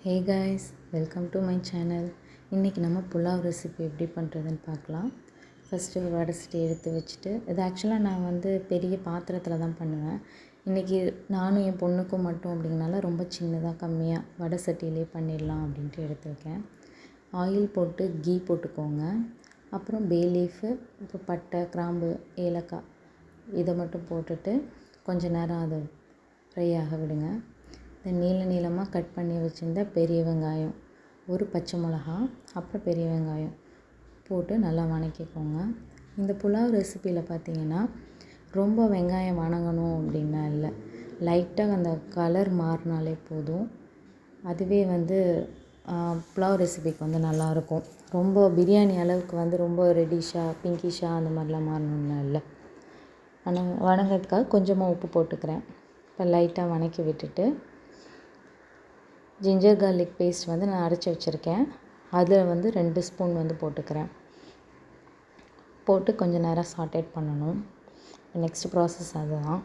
Hey guys, welcome to my channel. இன்றைக்கி நம்ம pulao recipe எப்படி பண்ணுறதுன்னு பார்க்கலாம். ஃபஸ்ட்டு ஒரு வடை சட்டி எடுத்து வச்சுட்டு, இது ஆக்சுவலாக நான் பெரிய பாத்திரத்தில் தான் பண்ணுவேன். இன்றைக்கி நானும் என் பொண்ணுக்கும் மட்டும் அப்படிங்கனால ரொம்ப சின்னதாக கம்மியாக வடை சட்டியிலே பண்ணிடலாம் அப்படின்ட்டு எடுத்துருக்கேன். ஆயில் போட்டு கீ போட்டுக்கோங்க. அப்புறம் பே லீஃபு, அப்புறம் பட்டை, கிராம்பு, ஏலக்காய் இதை மட்டும் போட்டுட்டு கொஞ்சம் நேரம் அதை ஃப்ரை ஆக விடுங்க. இந்த நீளமாக கட் பண்ணி வச்சுருந்த பெரிய வெங்காயம், ஒரு பச்சை மிளகா, அப்புறம் பெரிய வெங்காயம் போட்டு நல்லா வதக்கிக்கோங்க. இந்த புலாவ் ரெசிப்பியில் பார்த்திங்கன்னா ரொம்ப வெங்காயம் வதங்கணும் அப்படின்னா இல்லை, லைட்டாக அந்த கலர் மாறினாலே போதும். அதுவே புலாவ் ரெசிபிக்கு நல்லாயிருக்கும். ரொம்ப பிரியாணி அளவுக்கு ரொம்ப ரெட்டிஷாக பிங்கிஷாக அந்த மாதிரிலாம் மாறணும்னா இல்லை. வதங்கிறதுக்காக கொஞ்சமாக உப்பு போட்டுக்கிறேன். இப்போ லைட்டாக வதக்கி விட்டுட்டு ஜிஞ்சர் கார்லிக் பேஸ்ட் நான் அரைச்சி வச்சுருக்கேன். அதில் 2 ஸ்பூன் போட்டுக்கிறேன். போட்டு கொஞ்சம் நேரம் சாட்டேட் பண்ணணும். நெக்ஸ்ட் ப்ராசஸ் அதுதான்.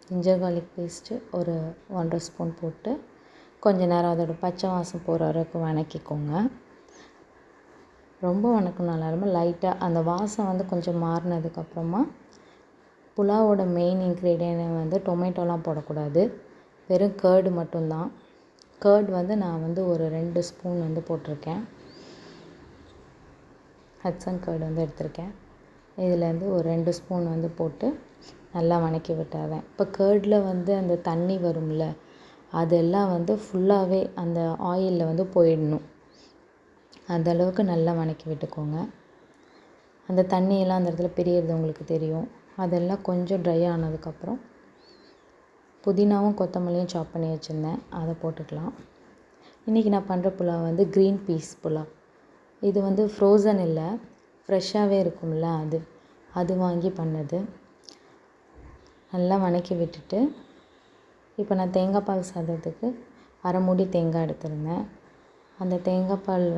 ஜிஞ்சர் கார்லிக் பேஸ்ட்டு ஒரு 1.5 ஸ்பூன் போட்டு கொஞ்சம் நேரம் அதோடய பச்சை வாசம் போகிற வரைக்கும் வதக்கிக்கோங்க. ரொம்ப வதக்கணும் இல்லாமல் லைட்டாக அந்த வாசம் கொஞ்சம் மாறினதுக்கப்புறமா புலாவோட மெயின் இன்க்ரீடியன்ட் டொமேட்டோலாம் போடக்கூடாது, வெறும் கர்டு மட்டும்தான். கர்டு நான் ஒரு 2 ஸ்பூன் போட்டிருக்கேன். ஹட்சன் கர்டு எடுத்திருக்கேன். இதில் ஒரு 2 ஸ்பூன் போட்டு நல்லா வதக்கி விட்டுறேன். இப்போ கர்டில் அந்த தண்ணி வரும்ல, அதெல்லாம் ஃபுல்லாகவே அந்த ஆயிலில் போயிடணும். அந்தளவுக்கு நல்லா வதக்கி விட்டுக்கோங்க. அந்த தண்ணியெல்லாம் அந்த இடத்துல பிரியிறது உங்களுக்கு தெரியும். அதெல்லாம் கொஞ்சம் ட்ரை ஆனதுக்கப்புறம் புதினாவும் கொத்தமல்லியும் சாப் பண்ணி வச்சுருந்தேன், அதை போட்டுக்கலாம். இன்றைக்கி நான் பண்ணுற புலாவ் க்ரீன் பீஸ் புலாவ். இது ஃப்ரோசன் இல்லை, ஃப்ரெஷ்ஷாகவே இருக்கும்ல, அது வாங்கி பண்ணது. நல்லா வதக்கி விட்டுட்டு இப்போ நான் தேங்காய் பால் சாதத்துக்கு அரை மூடி தேங்காய் எடுத்திருந்தேன். அந்த தேங்காய் பால்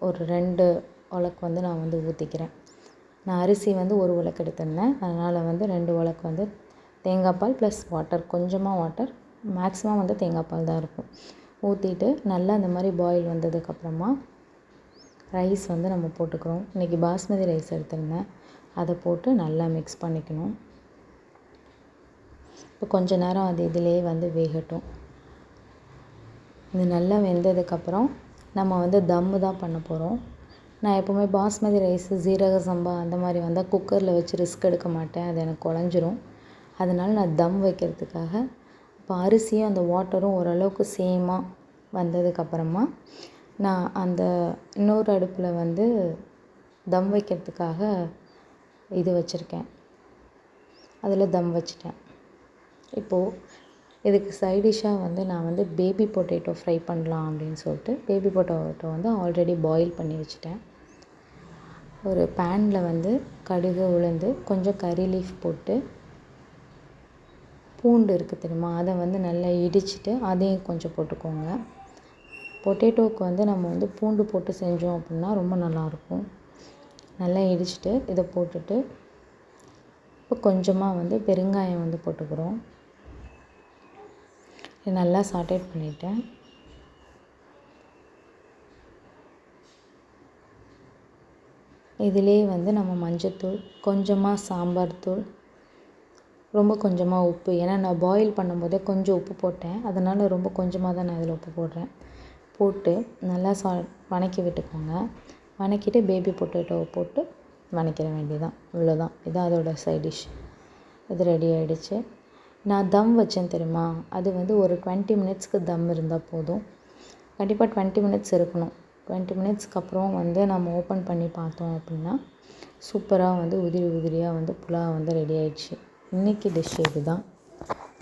ஒரு 2 உலக்கு நான் ஊற்றிக்கிறேன். நான் அரிசி 1 உலக்கு எடுத்திருந்தேன், அதனால் 2 உலக்கு தேங்காய் பால் ப்ளஸ் வாட்டர், கொஞ்சமாக வாட்டர், மேக்ஸிமம் தேங்காய் பால் தான் இருக்கும், ஊற்றிட்டு நல்லா இந்த மாதிரி பாயில் வந்ததுக்கப்புறமா ரைஸ் நம்ம போட்டுக்கிறோம். இன்றைக்கி பாஸ்மதி ரைஸ் எடுத்திருந்தேன், அதை போட்டு நல்லா மிக்ஸ் பண்ணிக்கணும். இப்போ கொஞ்சம் நேரம் அது இதிலே வேகட்டும். இது நல்லா வெந்ததுக்கப்புறம் நம்ம தம்மு தான் பண்ண போகிறோம். நான் எப்போவுமே பாஸ்மதி ரைஸு, ஜீரக சம்பா அந்த மாதிரி வந்தால் குக்கரில் வச்சு ரிஸ்க் எடுக்க மாட்டேன், அது எனக்கு குழஞ்சிரும். அதனால் நான் தம் வைக்கிறதுக்காக இப்போ அரிசியும் அந்த வாட்டரும் ஓரளவுக்கு சேமாக வந்ததுக்கப்புறமா நான் அந்த இன்னொரு அடுப்பில் தம் வைக்கிறதுக்காக இது வச்சுருக்கேன், அதில் தம் வச்சுட்டேன். இப்போது இதுக்கு சைடிஷ்ஷாக நான் பேபி பொட்டேட்டோ ஃப்ரை பண்ணலாம் அப்படின்னு சொல்லிட்டு பேபி பொட்டேட்டோ ஆல்ரெடி பாயில் பண்ணி வச்சுட்டேன். ஒரு பேனில் கடுகு, உளுந்து, கொஞ்சம் கறி லீஃப் போட்டு பூண்டு இருக்குது தெரியுமா, அதை நல்லா இடிச்சிட்டு அதையும் கொஞ்சம் போட்டுக்கோங்க. பொட்டேட்டோவுக்கு நம்ம பூண்டு போட்டு செஞ்சோம் அப்படின்னா ரொம்ப நல்லாயிருக்கும். நல்லா இடிச்சிட்டு இதை போட்டுட்டு இப்போ கொஞ்சமாக பெருங்காயம் போட்டுக்கிறோம். நல்லா சாட்டேட் பண்ணிவிட்டேன். இதிலே நம்ம மஞ்சத்தூள், கொஞ்சமாக சாம்பார் தூள், ரொம்ப கொஞ்சமாக உப்பு, ஏன்னா நான் பாயில் பண்ணும்போதே கொஞ்சம் உப்பு போட்டேன், அதனால் ரொம்ப கொஞ்சமாக தான் நான் இதில் உப்பு போடுறேன். போட்டு நல்லா வதக்கி விட்டுக்கோங்க. வதக்கிட்டு பேபி பொட்டேட்டோவை போட்டு வதக்கிட வேண்டியதான், இவ்வளோதான். இதான் அதோடய சைட் டிஷ். இது ரெடி ஆகிடுச்சு. நான் தம் வச்சேன் தெரியுமா, அது ஒரு 20 மினிட்ஸ்க்கு தம் இருந்தால் போதும். கண்டிப்பாக 20 மினிட்ஸ் இருக்கணும். 20 மினிட்ஸ்க்கு அப்புறம் நம்ம ஓப்பன் பண்ணி பார்த்தோம் அப்படின்னா சூப்பராக உதிரி உதிரியாக புலாவ் ரெடி ஆகிடுச்சு. இன்றைக்கி டிஷ் இது தான்.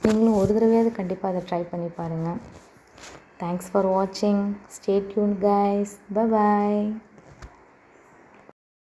நீங்களும் ஒரு தடவையாவது கண்டிப்பாக அதை ட்ரை பண்ணி பாருங்கள். தேங்க்ஸ் ஃபார் வாட்சிங். Stay tuned guys. Bye bye.